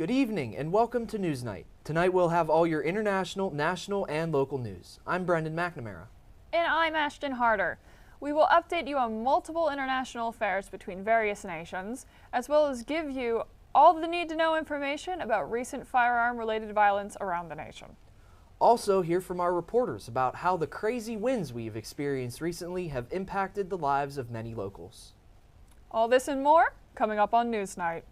Good evening and welcome to NewsNight. Tonight we'll have all your international, national, and local news. I'm Brendan McNamara. And I'm Ashton Harder. We will update you on multiple international affairs between various nations, as well as give you all the need-to-know information about recent firearm-related violence around the nation. Also hear from our reporters about how the crazy winds we've experienced recently have impacted the lives of many locals. All this and more coming up on NewsNight.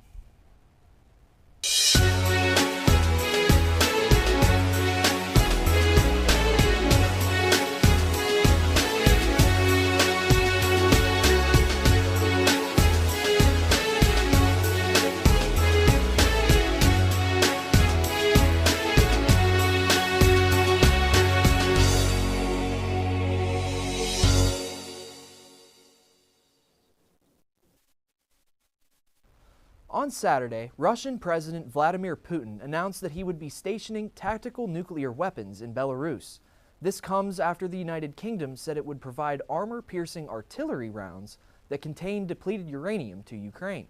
On Saturday, Russian President Vladimir Putin announced that he would be stationing tactical nuclear weapons in Belarus. This comes after the United Kingdom said it would provide armor-piercing artillery rounds that contain depleted uranium to Ukraine.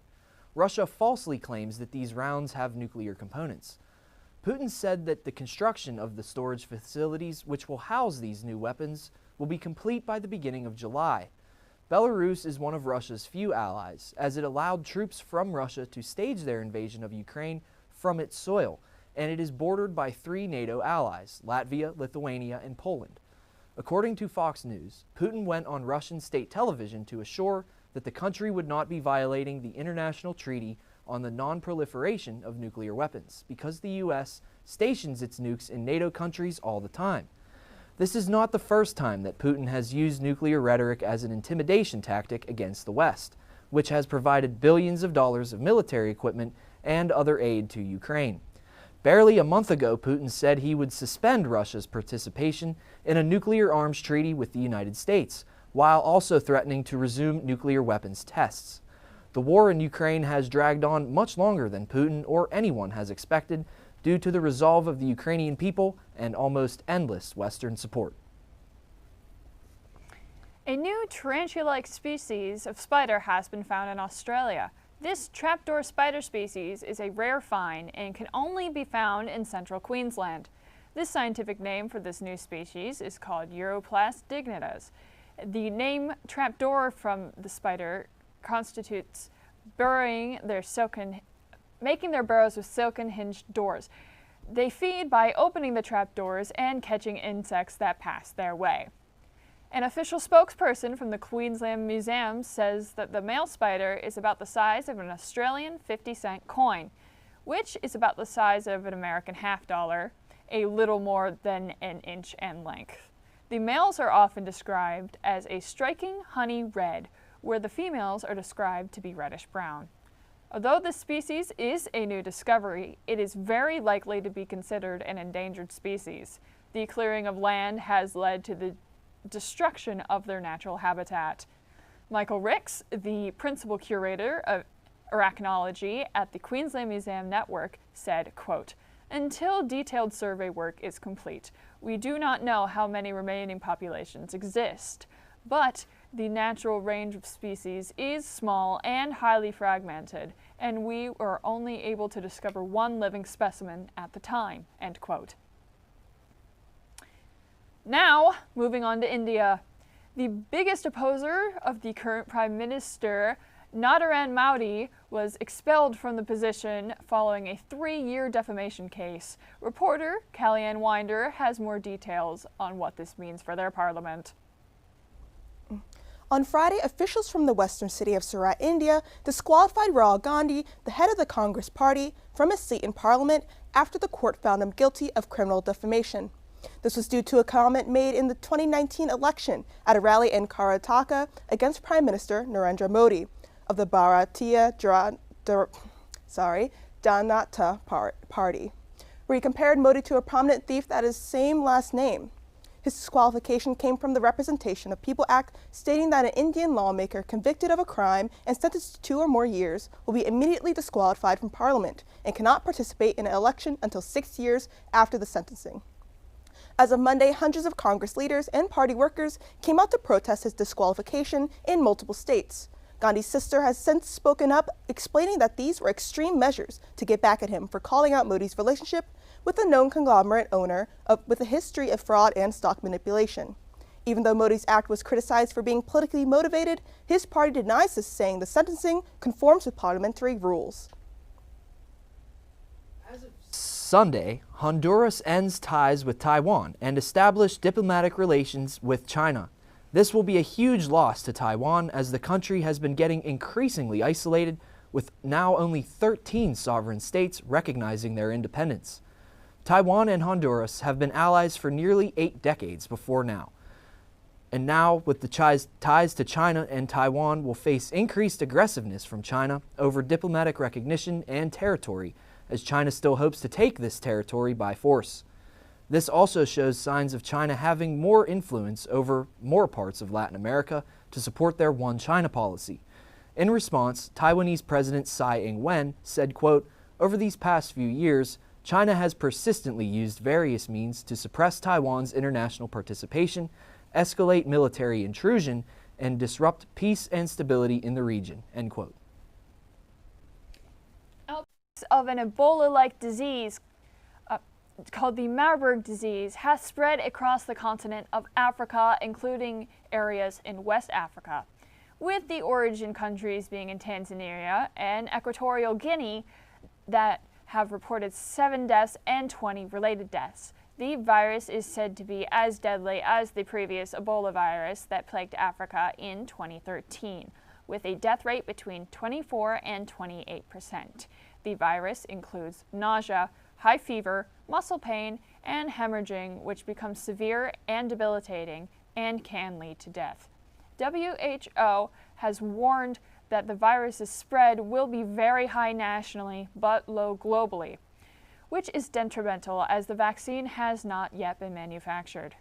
Russia falsely claims that these rounds have nuclear components. Putin said that the construction of the storage facilities which will house these new weapons will be complete by the beginning of July. Belarus is one of Russia's few allies, as it allowed troops from Russia to stage their invasion of Ukraine from its soil, and it is bordered by 3 NATO allies, Latvia, Lithuania, and Poland. According to Fox News, Putin went on Russian state television to assure that the country would not be violating the international treaty on the non-proliferation of nuclear weapons, because the U.S. stations its nukes in NATO countries all the time. This is not the first time that Putin has used nuclear rhetoric as an intimidation tactic against the West, which has provided billions of dollars of military equipment and other aid to Ukraine. Barely a month ago, Putin said he would suspend Russia's participation in a nuclear arms treaty with the United States, while also threatening to resume nuclear weapons tests. The war in Ukraine has dragged on much longer than Putin or anyone has expected, due to the resolve of the Ukrainian people and almost endless Western support. A new tarantula-like species of spider has been found in Australia. This trapdoor spider species is a rare find and can only be found in central Queensland. This scientific name for this new species is called Uroplast dignitas. The name trapdoor from the spider constitutes making their burrows with silken hinged doors. They feed by opening the trapdoors and catching insects that pass their way. An official spokesperson from the Queensland Museum says that the male spider is about the size of an Australian 50-cent coin, which is about the size of an American $50, a little more than an inch in length. The males are often described as a striking honey red, where the females are described to be reddish brown. Although this species is a new discovery, it is very likely to be considered an endangered species. The clearing of land has led to the destruction of their natural habitat. Michael Ricks, the principal curator of arachnology at the Queensland Museum Network, said, quote, "Until detailed survey work is complete, we do not know how many remaining populations exist, but the natural range of species is small and highly fragmented, and we were only able to discover one living specimen at the time," end quote. Now, moving on to India. The biggest opposer of the current Prime Minister, Narendra Modi, was expelled from the position following a 3-year defamation case. Reporter Kellyanne Winder has more details on what this means for their parliament. On Friday, officials from the western city of Surat, India, disqualified Rahul Gandhi, the head of the Congress party, from his seat in parliament after the court found him guilty of criminal defamation. This was due to a comment made in the 2019 election at a rally in Karnataka against Prime Minister Narendra Modi of the Bharatiya Janata Party, where he compared Modi to a prominent thief that has the same last name. His disqualification came from the Representation of People Act, stating that an Indian lawmaker convicted of a crime and sentenced to 2 or more years will be immediately disqualified from Parliament and cannot participate in an election until 6 years after the sentencing. As of Monday, hundreds of Congress leaders and party workers came out to protest his disqualification in multiple states. Gandhi's sister has since spoken up, explaining that these were extreme measures to get back at him for calling out Modi's relationship with a known conglomerate owner with a history of fraud and stock manipulation. Even though Modi's act was criticized for being politically motivated, his party denies this, saying the sentencing conforms with parliamentary rules. As of Sunday, Honduras ends ties with Taiwan and established diplomatic relations with China. This will be a huge loss to Taiwan, as the country has been getting increasingly isolated, with now only 13 sovereign states recognizing their independence. Taiwan and Honduras have been allies for nearly 8 decades before now. And now, with the ties to China, and Taiwan will face increased aggressiveness from China over diplomatic recognition and territory, as China still hopes to take this territory by force. This also shows signs of China having more influence over more parts of Latin America to support their One China policy. In response, Taiwanese President Tsai Ing-wen said, quote, "Over these past few years, China has persistently used various means to suppress Taiwan's international participation, escalate military intrusion, and disrupt peace and stability in the region," end quote. Outbreaks of an Ebola-like disease called the Marburg disease has spread across the continent of Africa, including areas in West Africa, with the origin countries being in Tanzania and Equatorial Guinea that have reported 7 deaths and 20 related deaths. The virus is said to be as deadly as the previous Ebola virus that plagued Africa in 2013, with a death rate between 24 and 28%. The virus includes nausea, high fever, muscle pain, and hemorrhaging, which becomes severe and debilitating and can lead to death. WHO has warned that the virus's spread will be very high nationally but low globally, which is detrimental as the vaccine has not yet been manufactured.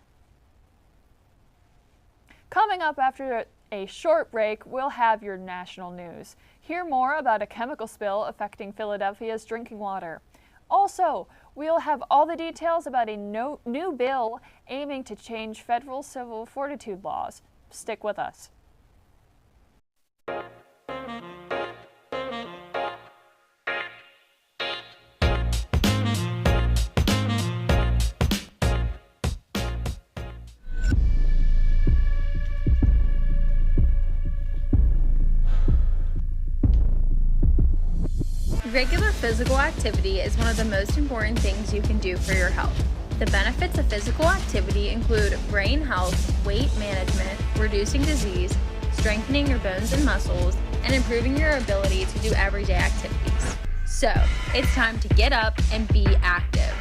Coming up after a short break, we'll have your national news. Hear more about a chemical spill affecting Philadelphia's drinking water. Also, we'll have all the details about a new bill aiming to change federal civil fortitude laws. Stick with us. Regular physical activity is one of the most important things you can do for your health. The benefits of physical activity include brain health, weight management, reducing disease, strengthening your bones and muscles, and improving your ability to do everyday activities. So, it's time to get up and be active.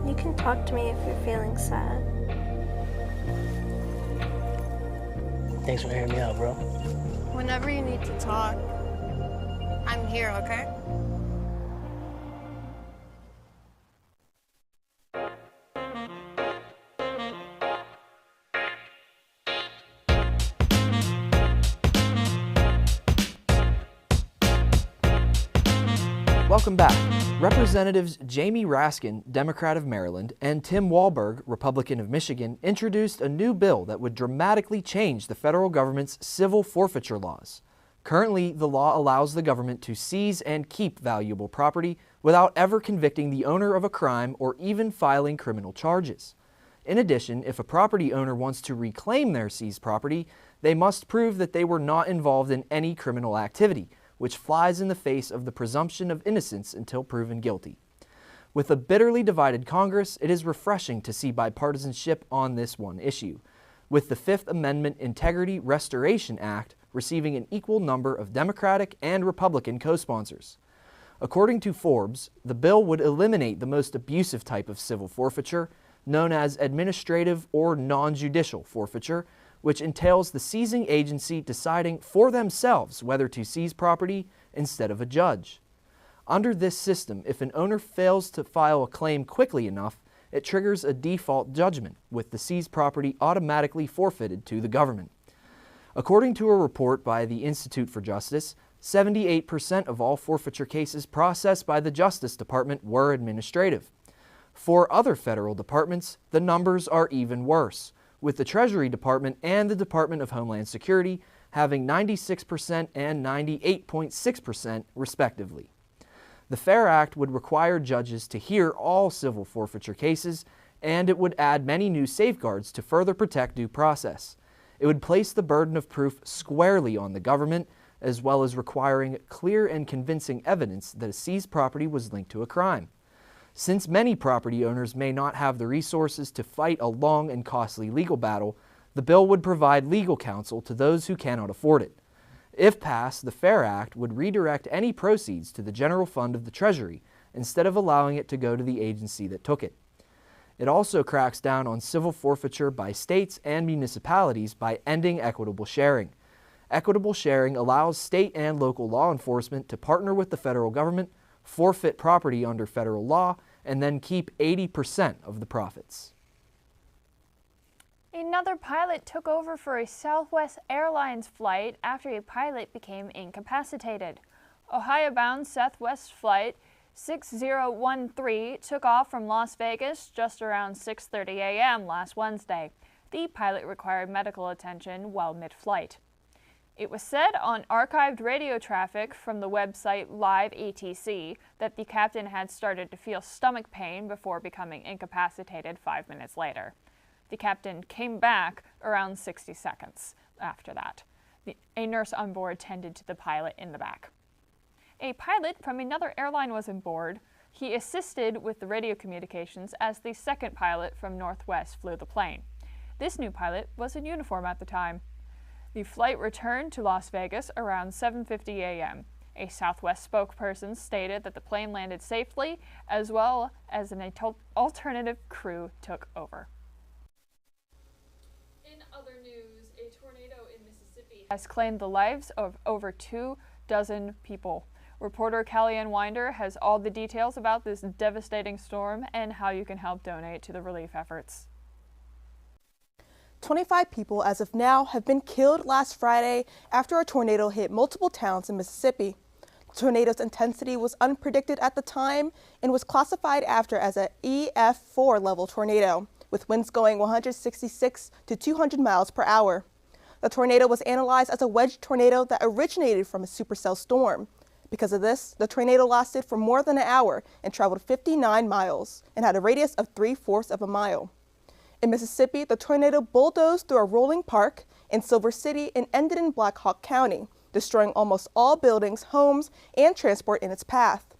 You can talk to me if you're feeling sad. Thanks for hearing me out, bro. Whenever you need to talk, I'm here, okay? Welcome back. Representatives Jamie Raskin, Democrat of Maryland, and Tim Walberg, Republican of Michigan, introduced a new bill that would dramatically change the federal government's civil forfeiture laws. Currently, the law allows the government to seize and keep valuable property without ever convicting the owner of a crime or even filing criminal charges. In addition, if a property owner wants to reclaim their seized property, they must prove that they were not involved in any criminal activity, which flies in the face of the presumption of innocence until proven guilty. With a bitterly divided Congress, it is refreshing to see bipartisanship on this one issue, with the Fifth Amendment Integrity Restoration Act receiving an equal number of Democratic and Republican co-sponsors. According to Forbes, the bill would eliminate the most abusive type of civil forfeiture, known as administrative or non-judicial forfeiture, which entails the seizing agency deciding for themselves whether to seize property instead of a judge. Under this system, if an owner fails to file a claim quickly enough, it triggers a default judgment, with the seized property automatically forfeited to the government. According to a report by the Institute for Justice, 78% of all forfeiture cases processed by the Justice Department were administrative. For other federal departments, the numbers are even worse, with the Treasury Department and the Department of Homeland Security having 96% and 98.6% respectively. The FAIR Act would require judges to hear all civil forfeiture cases, and it would add many new safeguards to further protect due process. It would place the burden of proof squarely on the government, as well as requiring clear and convincing evidence that a seized property was linked to a crime. Since many property owners may not have the resources to fight a long and costly legal battle, the bill would provide legal counsel to those who cannot afford it. If passed, the FAIR Act would redirect any proceeds to the general fund of the Treasury instead of allowing it to go to the agency that took it. It also cracks down on civil forfeiture by states and municipalities by ending equitable sharing. Equitable sharing allows state and local law enforcement to partner with the federal government, forfeit property under federal law, and then keep 80% of the profits. Another pilot took over for a Southwest Airlines flight after a pilot became incapacitated. Ohio-bound Southwest Flight 6013 took off from Las Vegas just around 6:30 a.m. last Wednesday. The pilot required medical attention while mid-flight. It was said on archived radio traffic from the website Live ATC that the captain had started to feel stomach pain before becoming incapacitated 5 minutes later. The captain came back around 60 seconds after that. A nurse on board tended to the pilot in the back. A pilot from another airline was on board. He assisted with the radio communications as the second pilot from Northwest flew the plane. This new pilot was in uniform at the time. The flight returned to Las Vegas around 7:50 a.m. A Southwest spokesperson stated that the plane landed safely, as well as an alternative crew took over. In other news, a tornado in Mississippi has claimed the lives of over 24 people. Reporter Kellyanne Winder has all the details about this devastating storm and how you can help donate to the relief efforts. 25 people as of now have been killed last Friday after a tornado hit multiple towns in Mississippi. The tornado's intensity was unpredicted at the time and was classified after as an EF4 level tornado, with winds going 166 to 200 miles per hour. The tornado was analyzed as a wedge tornado that originated from a supercell storm. Because of this, the tornado lasted for more than an hour and traveled 59 miles and had a radius of 3/4 of a mile. In Mississippi, the tornado bulldozed through a rolling park in Silver City and ended in Black Hawk County, destroying almost all buildings, homes, and transport in its path.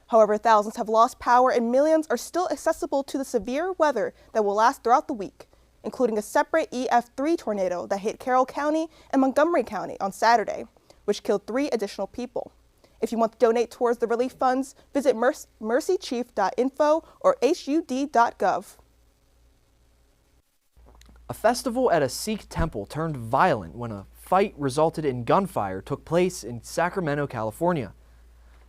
However, thousands have lost power and millions are still accessible to the severe weather that will last throughout the week, including a separate EF3 tornado that hit Carroll County and Montgomery County on Saturday, which killed 3 additional people. If you want to donate towards the relief funds, visit mercychief.info or hud.gov. A festival at a Sikh temple turned violent when a fight resulted in gunfire took place in Sacramento, California.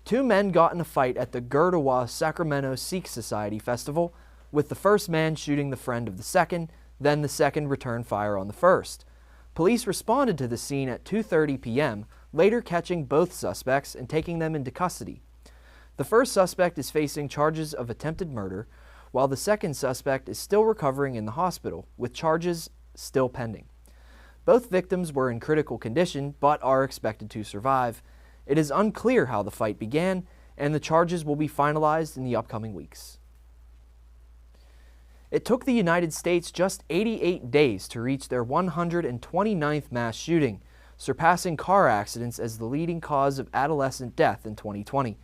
2 men got in a fight at the Gurdwara Sacramento Sikh Society Festival, with the first man shooting the friend of the second, then the second returned fire on the first. Police responded to the scene at 2:30 p.m., later catching both suspects and taking them into custody. The first suspect is facing charges of attempted murder, while the second suspect is still recovering in the hospital, with charges still pending. Both victims were in critical condition, but are expected to survive. It is unclear how the fight began, and the charges will be finalized in the upcoming weeks. It took the United States just 88 days to reach their 129th mass shooting, surpassing car accidents as the leading cause of adolescent death in 2020.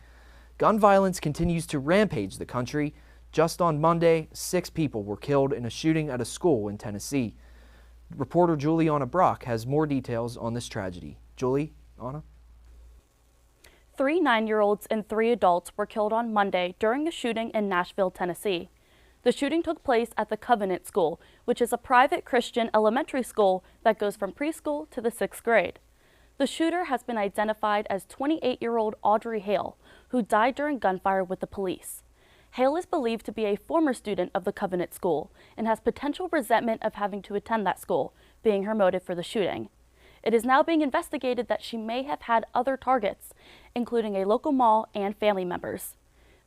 Gun violence continues to rampage the country. Just on Monday, 6 people were killed in a shooting at a school in Tennessee. Reporter Juliana Brock has more details on this tragedy. Juliana? 3 9-year-olds and 3 adults were killed on Monday during a shooting in Nashville, Tennessee. The shooting took place at the Covenant School, which is a private Christian elementary school that goes from preschool to the 6th grade. The shooter has been identified as 28-year-old Audrey Hale, who died during gunfire with the police. Hale is believed to be a former student of the Covenant School and has potential resentment of having to attend that school, being her motive for the shooting. It is now being investigated that she may have had other targets, including a local mall and family members.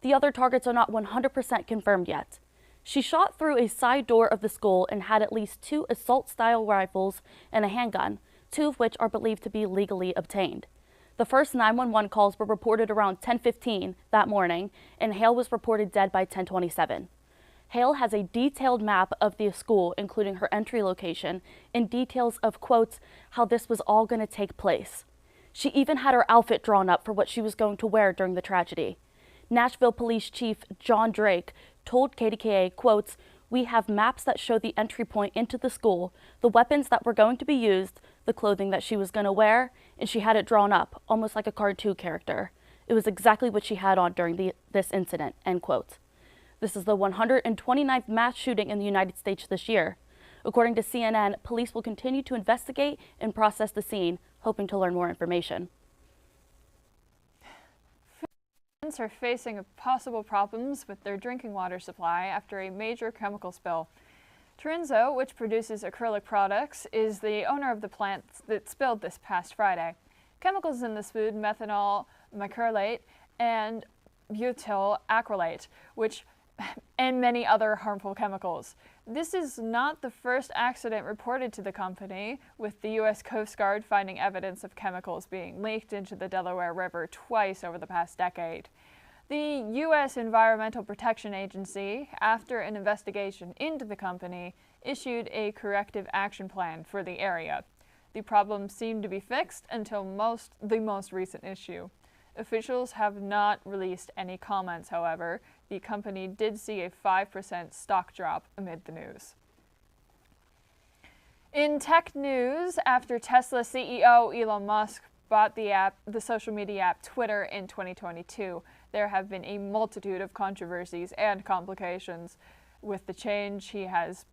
The other targets are not 100% confirmed yet. She shot through a side door of the school and had at least 2 assault-style rifles and a handgun, 2 of which are believed to be legally obtained. The first 911 calls were reported around 10:15 that morning, and Hale was reported dead by 10:27. Hale has a detailed map of the school, including her entry location, and details of, quotes, how this was all going to take place. She even had her outfit drawn up for what she was going to wear during the tragedy. Nashville Police Chief John Drake told KDKA, quotes, "We have maps that show the entry point into the school, the weapons that were going to be used, the clothing that she was going to wear, and she had it drawn up, almost like a cartoon character. It was exactly what she had on during this incident," end quote. This is the 129th mass shooting in the United States this year. According to CNN, police will continue to investigate and process the scene, hoping to learn more information. Are facing possible problems with their drinking water supply after a major chemical spill. Trinzo, which produces acrylic products, is the owner of the plant that spilled this past Friday. Chemicals in this food, methanol methacrylate and butyl acrylate, and many other harmful chemicals. This is not the first accident reported to the company, with the U.S. Coast Guard finding evidence of chemicals being leaked into the Delaware River twice over the past decade. The U.S. Environmental Protection Agency, after an investigation into the company, issued a corrective action plan for the area. The problem seemed to be fixed until the most recent issue. Officials have not released any comments, however. The company did see a 5% stock drop amid the news. In tech news, after Tesla CEO Elon Musk bought the social media app Twitter in 2022, there have been a multitude of controversies and complications with the changes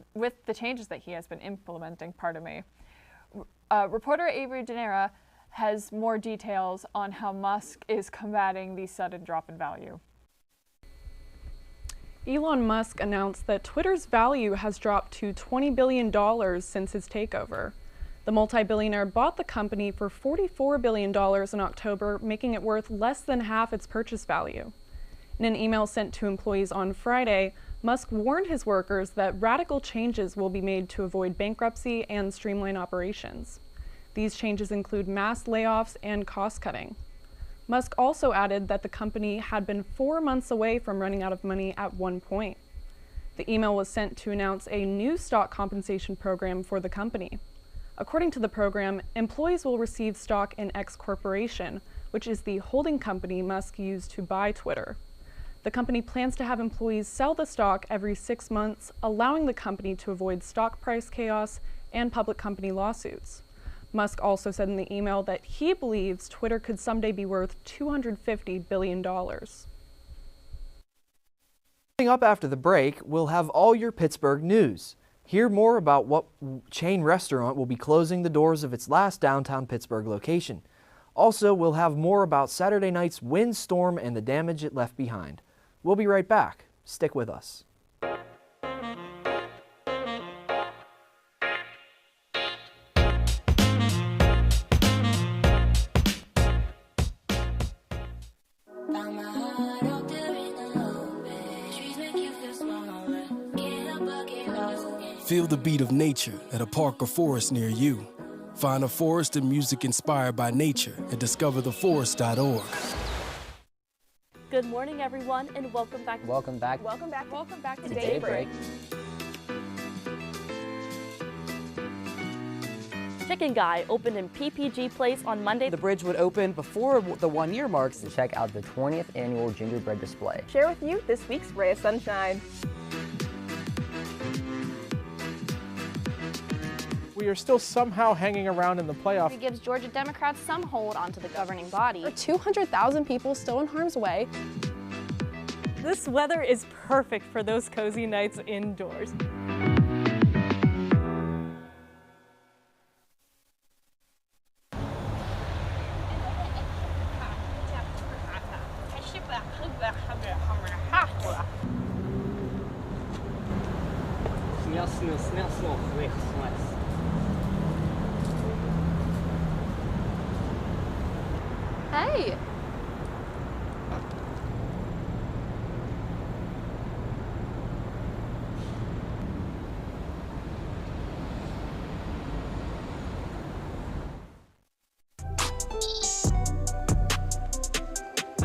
that he has been implementing. Reporter Avery Denera has more details on how Musk is combating the sudden drop in value. Elon Musk announced that Twitter's value has dropped to $20 billion since his takeover. The multi-billionaire bought the company for $44 billion in October, making it worth less than half its purchase value. In an email sent to employees on Friday, Musk warned his workers that radical changes will be made to avoid bankruptcy and streamline operations. These changes include mass layoffs and cost-cutting. Musk also added that the company had been 4 months away from running out of money at one point. The email was sent to announce a new stock compensation program for the company. According to the program, employees will receive stock in X Corporation, which is the holding company Musk used to buy Twitter. The company plans to have employees sell the stock every 6 months, allowing the company to avoid stock price chaos and public company lawsuits. Musk also said in the email that he believes Twitter could someday be worth $250 billion. Coming up after the break, we'll have all your Pittsburgh news. Hear more about what chain restaurant will be closing the doors of its last downtown Pittsburgh location. Also, we'll have more about Saturday night's windstorm and the damage it left behind. We'll be right back. Stick with us. Feel the beat of nature at a park or forest near you. Find a forest and music inspired by nature at discovertheforest.org. Good morning, everyone, and welcome back. Welcome back. Welcome back to Daybreak. Chicken Guy opened in PPG Place on Monday. The bridge would open before the 1 year marks. Check out the 20th annual gingerbread display. Share with you this week's Ray of Sunshine. We are still somehow hanging around in the playoff. It gives Georgia Democrats some hold onto the governing body. 200,000 people still in harm's way. This weather is perfect for those cozy nights indoors. Hey!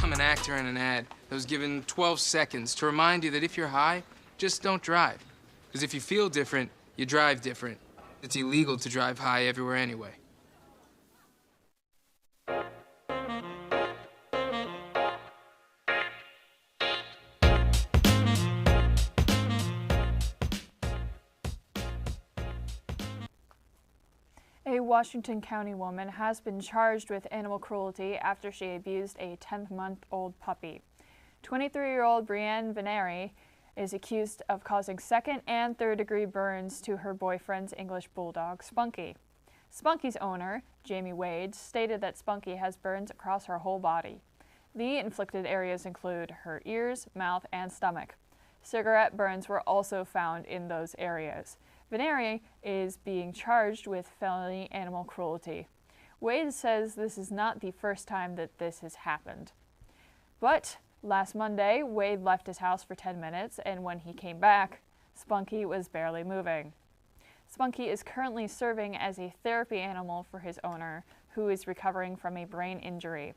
I'm an actor in an ad that was given 12 seconds to remind you that if you're high, just don't drive. Because if you feel different, you drive different. It's illegal to drive high everywhere anyway. A Washington County woman has been charged with animal cruelty after she abused a 10-month-old puppy. 23-year-old Brienne Veneri is accused of causing second and third-degree burns to her boyfriend's English bulldog, Spunky. Spunky's owner, Jamie Wade, stated that Spunky has burns across her whole body. The inflicted areas include her ears, mouth, and stomach. Cigarette burns were also found in those areas. Veneri is being charged with felony animal cruelty. Wade says this is not the first time that this has happened. But last Monday, Wade left his house for 10 minutes, and when he came back, Spunky was barely moving. Spunky is currently serving as a therapy animal for his owner, who is recovering from a brain injury.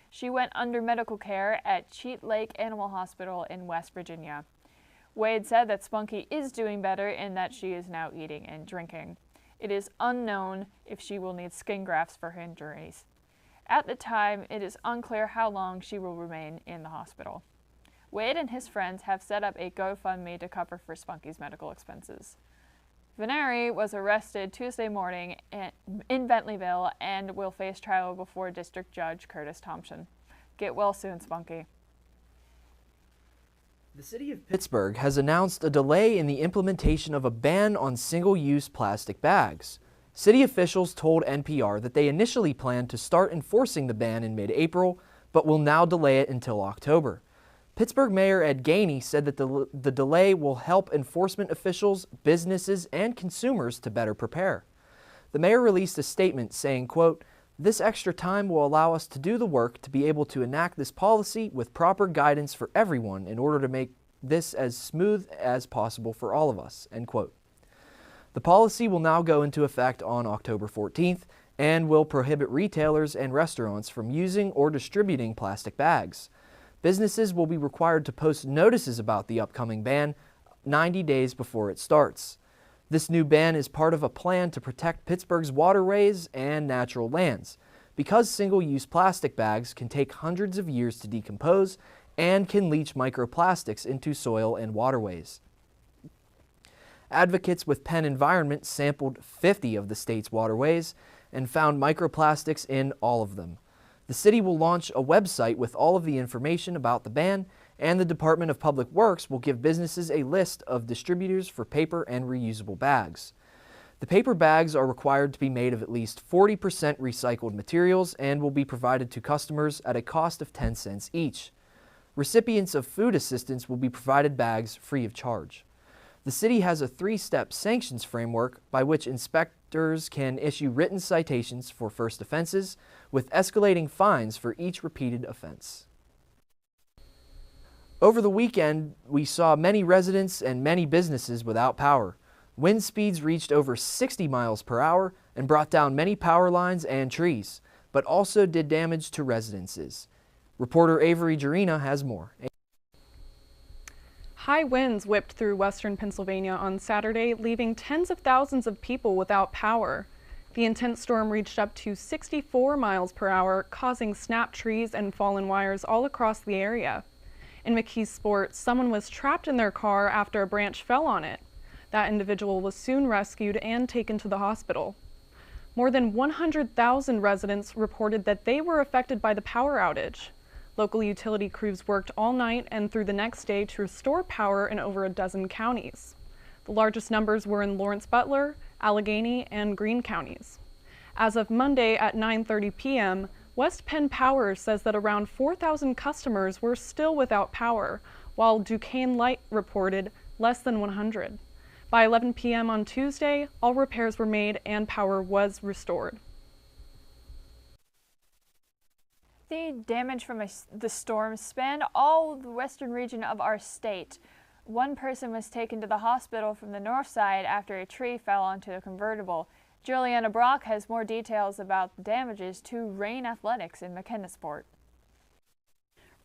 She went under medical care at Cheat Lake Animal Hospital in West Virginia. Wade said that Spunky is doing better and that she is now eating and drinking. It is unknown if she will need skin grafts for her injuries. At the time, it is unclear how long she will remain in the hospital. Wade and his friends have set up a GoFundMe to cover for Spunky's medical expenses. Veneri was arrested Tuesday morning in Bentleyville and will face trial before District Judge Curtis Thompson. Get well soon, Spunky. The city of Pittsburgh has announced a delay in the implementation of a ban on single-use plastic bags. City officials told NPR that they initially planned to start enforcing the ban in mid-April, but will now delay it until October. Pittsburgh Mayor Ed Gainey said that the delay will help enforcement officials, businesses, and consumers to better prepare. The mayor released a statement saying, quote, "This extra time will allow us to do the work to be able to enact this policy with proper guidance for everyone in order to make this as smooth as possible for all of us," end quote. The policy will now go into effect on October 14th and will prohibit retailers and restaurants from using or distributing plastic bags. Businesses will be required to post notices about the upcoming ban 90 days before it starts. This new ban is part of a plan to protect Pittsburgh's waterways and natural lands, because single-use plastic bags can take hundreds of years to decompose and can leach microplastics into soil and waterways. Advocates with Penn Environment sampled 50 of the state's waterways and found microplastics in all of them. The city will launch a website with all of the information about the ban, and the Department of Public Works will give businesses a list of distributors for paper and reusable bags. The paper bags are required to be made of at least 40% recycled materials and will be provided to customers at a cost of 10 cents each. Recipients of food assistance will be provided bags free of charge. The city has a 3-step sanctions framework by which inspectors can issue written citations for first offenses, with escalating fines for each repeated offense. Over the weekend, we saw many residents and many businesses without power. Wind speeds reached over 60 miles per hour and brought down many power lines and trees, but also did damage to residences. Reporter Avery Jarina has more. High winds whipped through western Pennsylvania on Saturday, leaving tens of thousands of people without power. The intense storm reached up to 64 miles per hour, causing snapped trees and fallen wires all across the area. In McKeesport, someone was trapped in their car after a branch fell on it. That individual was soon rescued and taken to the hospital. More than 100,000 residents reported that they were affected by the power outage. Local utility crews worked all night and through the next day to restore power in over a dozen counties. The largest numbers were in Lawrence Butler, Allegheny, and Greene counties. As of Monday at 9:30 p.m., West Penn Power says that around 4,000 customers were still without power, while Duquesne Light reported less than 100. By 11 p.m. on Tuesday, all repairs were made and power was restored. The damage from the storm spanned all the western region of our state. One person was taken to the hospital from the north side after a tree fell onto a convertible. Juliana Brock has more details about the damages to Rain Athletics in McKennasport.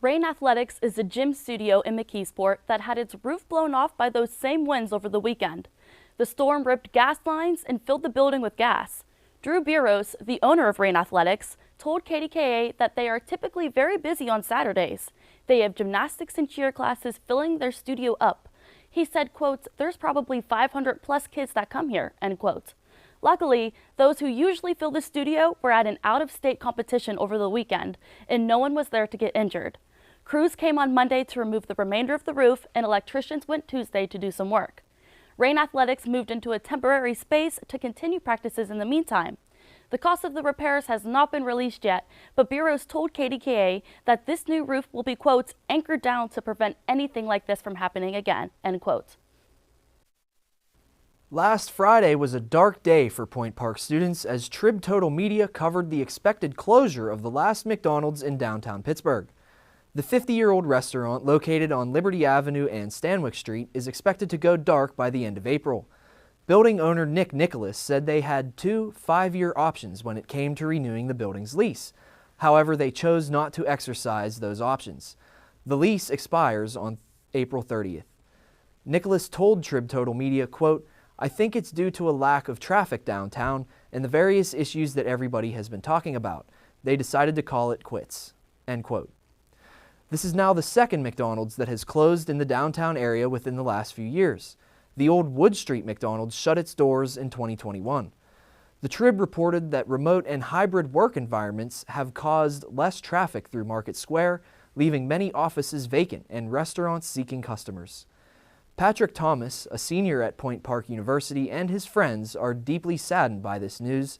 Rain Athletics is a gym studio in McKeesport that had its roof blown off by those same winds over the weekend. The storm ripped gas lines and filled the building with gas. Drew Buros, the owner of Rain Athletics, told KDKA that they are typically very busy on Saturdays. They have gymnastics and cheer classes filling their studio up. He said, quote, "There's probably 500 plus kids that come here," end quote. Luckily, those who usually fill the studio were at an out-of-state competition over the weekend, and no one was there to get injured. Crews came on Monday to remove the remainder of the roof, and electricians went Tuesday to do some work. Rain Athletics moved into a temporary space to continue practices in the meantime. The cost of the repairs has not been released yet, but Bureaus told KDKA that this new roof will be, quote, "anchored down to prevent anything like this from happening again," end quote. Last Friday was a dark day for Point Park students as Trib Total Media covered the expected closure of the last McDonald's in downtown Pittsburgh. The 50-year-old restaurant located on Liberty Avenue and Stanwyck Street is expected to go dark by the end of April. Building owner Nick Nicholas said they had 2 5-year options when it came to renewing the building's lease. However, they chose not to exercise those options. The lease expires on April 30th. Nicholas told Trib Total Media, quote, "I think it's due to a lack of traffic downtown and the various issues that everybody has been talking about. They decided to call it quits," end quote. This is now the second McDonald's that has closed in the downtown area within the last few years. The old Wood Street McDonald's shut its doors in 2021. The Trib reported that remote and hybrid work environments have caused less traffic through Market Square, leaving many offices vacant and restaurants seeking customers. Patrick Thomas, a senior at Point Park University, and his friends are deeply saddened by this news.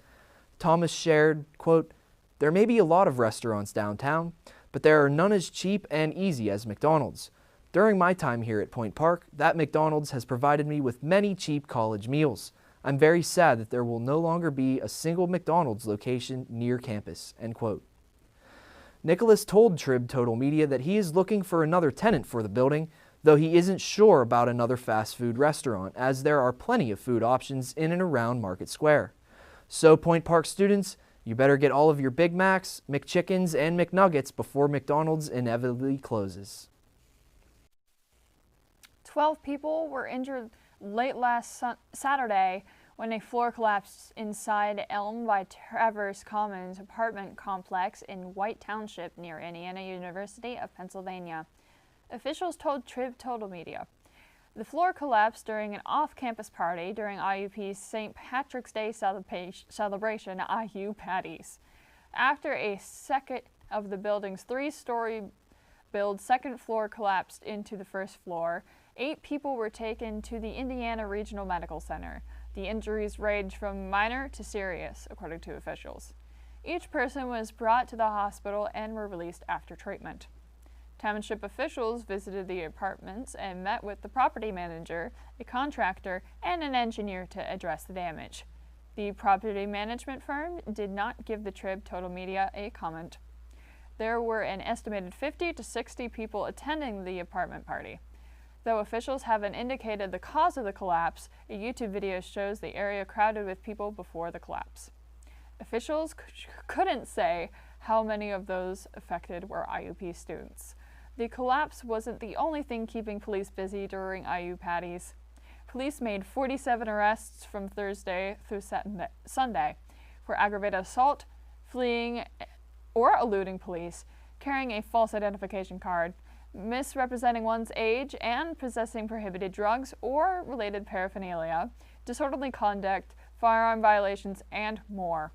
Thomas shared, quote, "There may be a lot of restaurants downtown, but there are none as cheap and easy as McDonald's. During my time here at Point Park, that McDonald's has provided me with many cheap college meals. I'm very sad that there will no longer be a single McDonald's location near campus," end quote. Nicholas told Trib Total Media that he is looking for another tenant for the building, though he isn't sure about another fast food restaurant, as there are plenty of food options in and around Market Square. So Point Park students, you better get all of your Big Macs, McChickens, and McNuggets before McDonald's inevitably closes. 12 people were injured late last Saturday when a floor collapsed inside Elm by Traverse Commons apartment complex in White Township near Indiana University of Pennsylvania. Officials told Trib Total Media. The floor collapsed during an off-campus party during IUP's St. Patrick's Day celebration, IU Patties. After a second of the building's 3-story build second floor collapsed into the first floor, 8 people were taken to the Indiana Regional Medical Center. The injuries range from minor to serious, according to officials. Each person was brought to the hospital and were released after treatment. Township officials visited the apartments and met with the property manager, a contractor, and an engineer to address the damage. The property management firm did not give the Trib Total Media a comment. There were an estimated 50 to 60 people attending the apartment party. Though officials haven't indicated the cause of the collapse, a YouTube video shows the area crowded with people before the collapse. Officials couldn't say how many of those affected were IUP students. The collapse wasn't the only thing keeping police busy during IU patties. Police made 47 arrests from Thursday through Sunday for aggravated assault, fleeing or eluding police, carrying a false identification card, misrepresenting one's age, and possessing prohibited drugs or related paraphernalia, disorderly conduct, firearm violations, and more.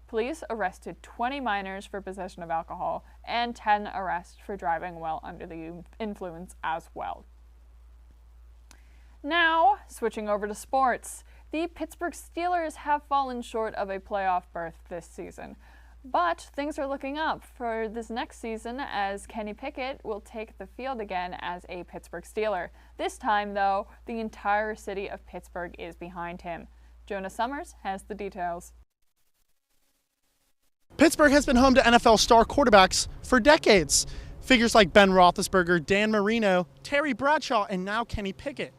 Police arrested 20 minors for possession of alcohol and 10 arrests for driving while under the influence as well. Now, switching over to sports. The Pittsburgh Steelers have fallen short of a playoff berth this season. But things are looking up for this next season as Kenny Pickett will take the field again as a Pittsburgh Steeler. This time, though, the entire city of Pittsburgh is behind him. Jonah Summers has the details. Pittsburgh has been home to NFL star quarterbacks for decades. Figures like Ben Roethlisberger, Dan Marino, Terry Bradshaw, and now Kenny Pickett.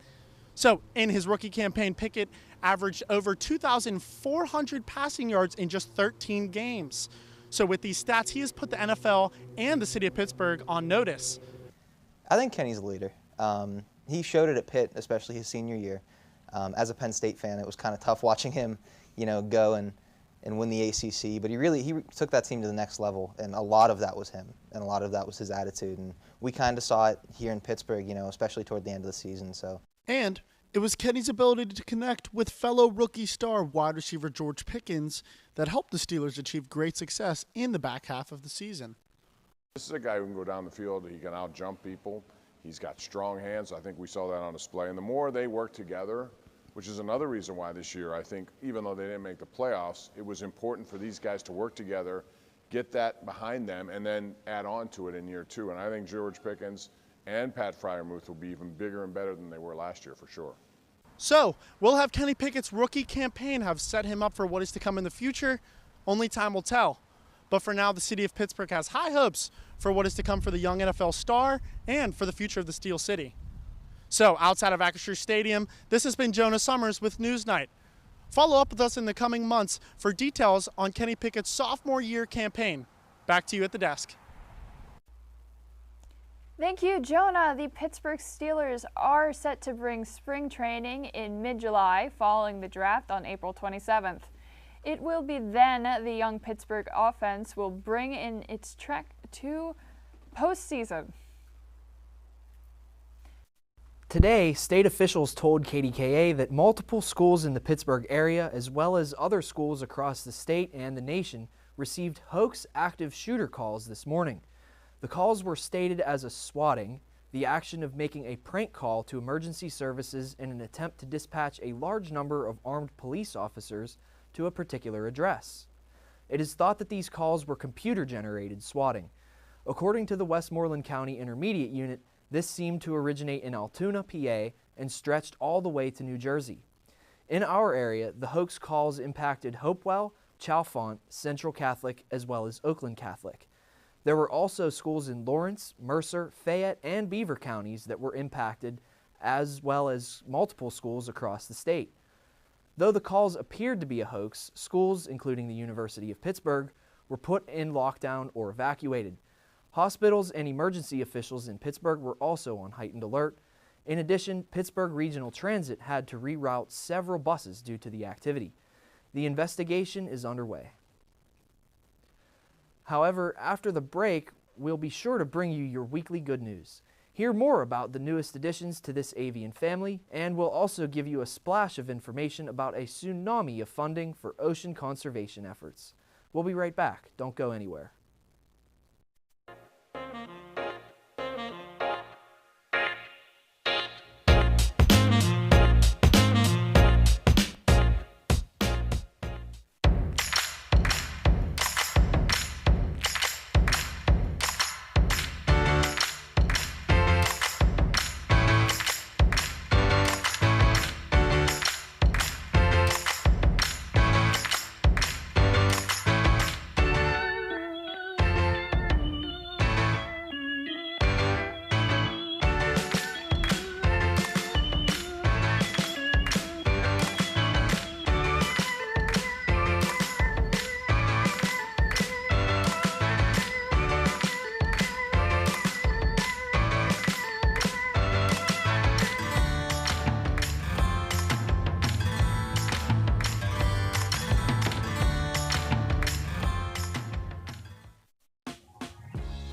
So in his rookie campaign, Pickett averaged over 2,400 passing yards in just 13 games. So with these stats, he has put the NFL and the city of Pittsburgh on notice. I think Kenny's a leader. He showed it at Pitt, especially his senior year. As a Penn State fan, it was kind of tough watching him, go and win the ACC. But he took that team to the next level, and a lot of that was him, and a lot of that was his attitude. And we kind of saw it here in Pittsburgh, especially toward the end of the season. And it was Kenny's ability to connect with fellow rookie star wide receiver George Pickens that helped the Steelers achieve great success in the back half of the season. This is a guy who can go down the field. He can out-jump people. He's got strong hands. I think we saw that on display. And the more they work together, which is another reason why this year, I think, even though they didn't make the playoffs, it was important for these guys to work together, get that behind them, and then add on to it in year two. And I think George Pickens and Pat Freiermuth will be even bigger and better than they were last year for sure. So, will have Kenny Pickett's rookie campaign have set him up for what is to come in the future? Only time will tell. But for now, the city of Pittsburgh has high hopes for what is to come for the young NFL star and for the future of the Steel City. So, outside of Acrisure Stadium, this has been Jonah Summers with NewsNight. Follow up with us in the coming months for details on Kenny Pickett's sophomore year campaign. Back to you at the desk. Thank you, Jonah. The Pittsburgh Steelers are set to bring spring training in mid-July following the draft on April 27th. It will be then the young Pittsburgh offense will bring in its trek to postseason. Today, state officials told KDKA that multiple schools in the Pittsburgh area, as well as other schools across the state and the nation, received hoax active shooter calls this morning. The calls were stated as a swatting, the action of making a prank call to emergency services in an attempt to dispatch a large number of armed police officers to a particular address. It is thought that these calls were computer-generated swatting. According to the Westmoreland County Intermediate Unit, this seemed to originate in Altoona, PA, and stretched all the way to New Jersey. In our area, the hoax calls impacted Hopewell, Chalfont, Central Catholic, as well as Oakland Catholic. There were also schools in Lawrence, Mercer, Fayette, and Beaver counties that were impacted, as well as multiple schools across the state. Though the calls appeared to be a hoax, schools, including the University of Pittsburgh, were put in lockdown or evacuated. Hospitals and emergency officials in Pittsburgh were also on heightened alert. In addition, Pittsburgh Regional Transit had to reroute several buses due to the activity. The investigation is underway. However, after the break, we'll be sure to bring you your weekly good news. Hear more about the newest additions to this avian family, and we'll also give you a splash of information about a tsunami of funding for ocean conservation efforts. We'll be right back. Don't go anywhere.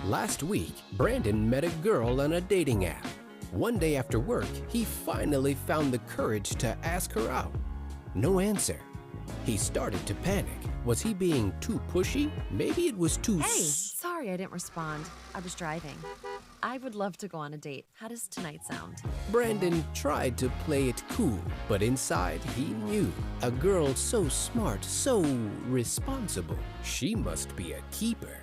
Last week, Brandon met a girl on a dating app. One day after work, he finally found the courage to ask her out. No answer. He started to panic. Was he being too pushy? Maybe it was too Sorry I didn't respond. I was driving. I would love to go on a date. How does tonight sound? Brandon tried to play it cool, but inside he knew. A girl so smart, so responsible. She must be a keeper.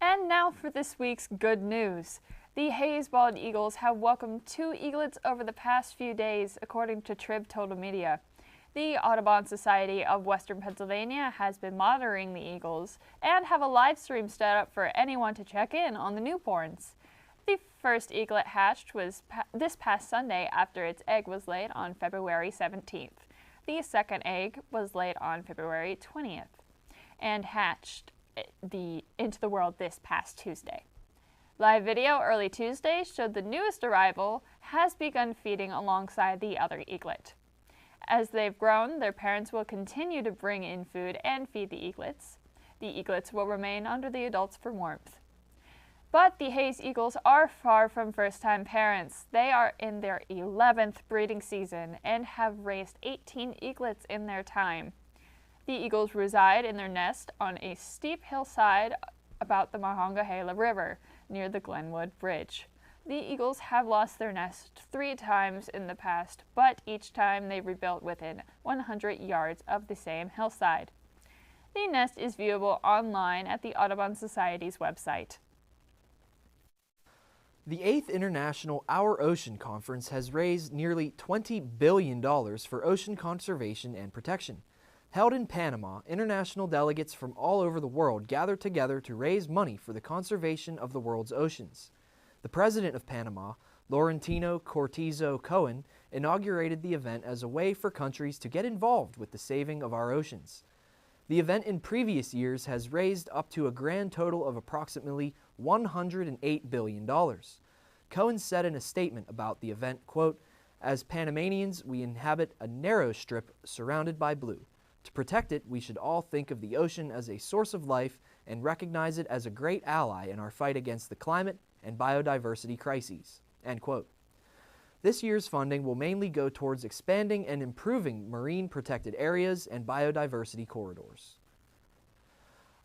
And now for this week's good news. The Hayes Bald Eagles have welcomed 2 eaglets over the past few days, according to Trib Total Media. The Audubon Society of Western Pennsylvania has been monitoring the eagles and have a live stream set up for anyone to check in on the newborns. The first eaglet hatched was this past Sunday after its egg was laid on February 17th. The second egg was laid on February 20th and hatched into the world this past Tuesday. Live video early Tuesday showed the newest arrival has begun feeding alongside the other eaglet. As they've grown, their parents will continue to bring in food and feed the eaglets. The eaglets will remain under the adults for warmth. But the Hayes Eagles are far from first-time parents. They are in their 11th breeding season and have raised 18 eaglets in their time. The eagles reside in their nest on a steep hillside about the Monongahela River, near the Glenwood Bridge. The eagles have lost their nest 3 times in the past, but each time they rebuilt within 100 yards of the same hillside. The nest is viewable online at the Audubon Society's website. The 8th International Our Ocean Conference has raised nearly $20 billion for ocean conservation and protection. Held in Panama, international delegates from all over the world gathered together to raise money for the conservation of the world's oceans. The president of Panama, Laurentino Cortizo Cohen, inaugurated the event as a way for countries to get involved with the saving of our oceans. The event in previous years has raised up to a grand total of approximately $108 billion. Cohen said in a statement about the event, quote, "As Panamanians, we inhabit a narrow strip surrounded by blue. To protect it, we should all think of the ocean as a source of life and recognize it as a great ally in our fight against the climate and biodiversity crises." End quote. This year's funding will mainly go towards expanding and improving marine protected areas and biodiversity corridors.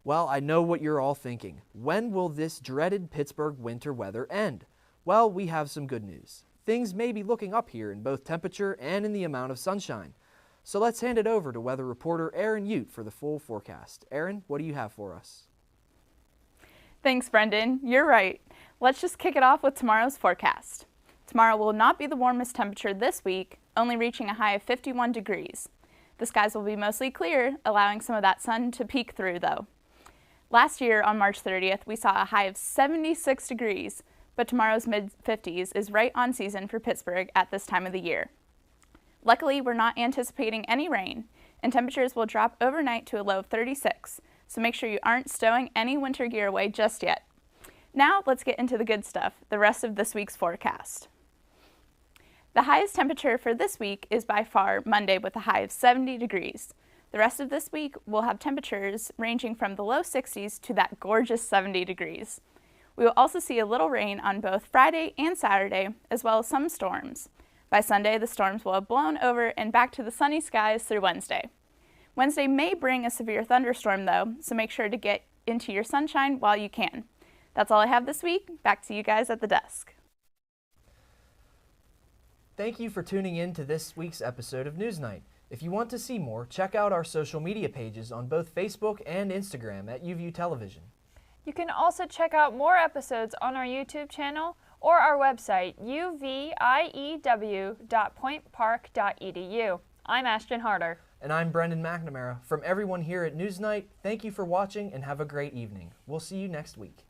Well, I know what you're all thinking. When will this dreaded Pittsburgh winter weather end? Well, we have some good news. Things may be looking up here in both temperature and in the amount of sunshine. So let's hand it over to weather reporter Erin Ute for the full forecast. Erin, what do you have for us? Thanks, Brendan. You're right. Let's just kick it off with tomorrow's forecast. Tomorrow will not be the warmest temperature this week, only reaching a high of 51 degrees. The skies will be mostly clear, allowing some of that sun to peek through, though. Last year, on March 30th, we saw a high of 76 degrees, but tomorrow's mid-50s is right on season for Pittsburgh at this time of the year. Luckily, we're not anticipating any rain, and temperatures will drop overnight to a low of 36, so make sure you aren't stowing any winter gear away just yet. Now, let's get into the good stuff, the rest of this week's forecast. The highest temperature for this week is by far Monday with a high of 70 degrees. The rest of this week will have temperatures ranging from the low 60s to that gorgeous 70 degrees. We will also see a little rain on both Friday and Saturday, as well as some storms. By Sunday, the storms will have blown over and back to the sunny skies through Wednesday. Wednesday may bring a severe thunderstorm, though, so make sure to get into your sunshine while you can. That's all I have this week. Back to you guys at the desk. Thank you for tuning in to this week's episode of NewsNight. If you want to see more, check out our social media pages on both Facebook and Instagram at UView Television. You can also check out more episodes on our YouTube channel or our website, uview.pointpark.edu. I'm Ashton Harder. And I'm Brendan McNamara. From everyone here at NewsNight, thank you for watching and have a great evening. We'll see you next week.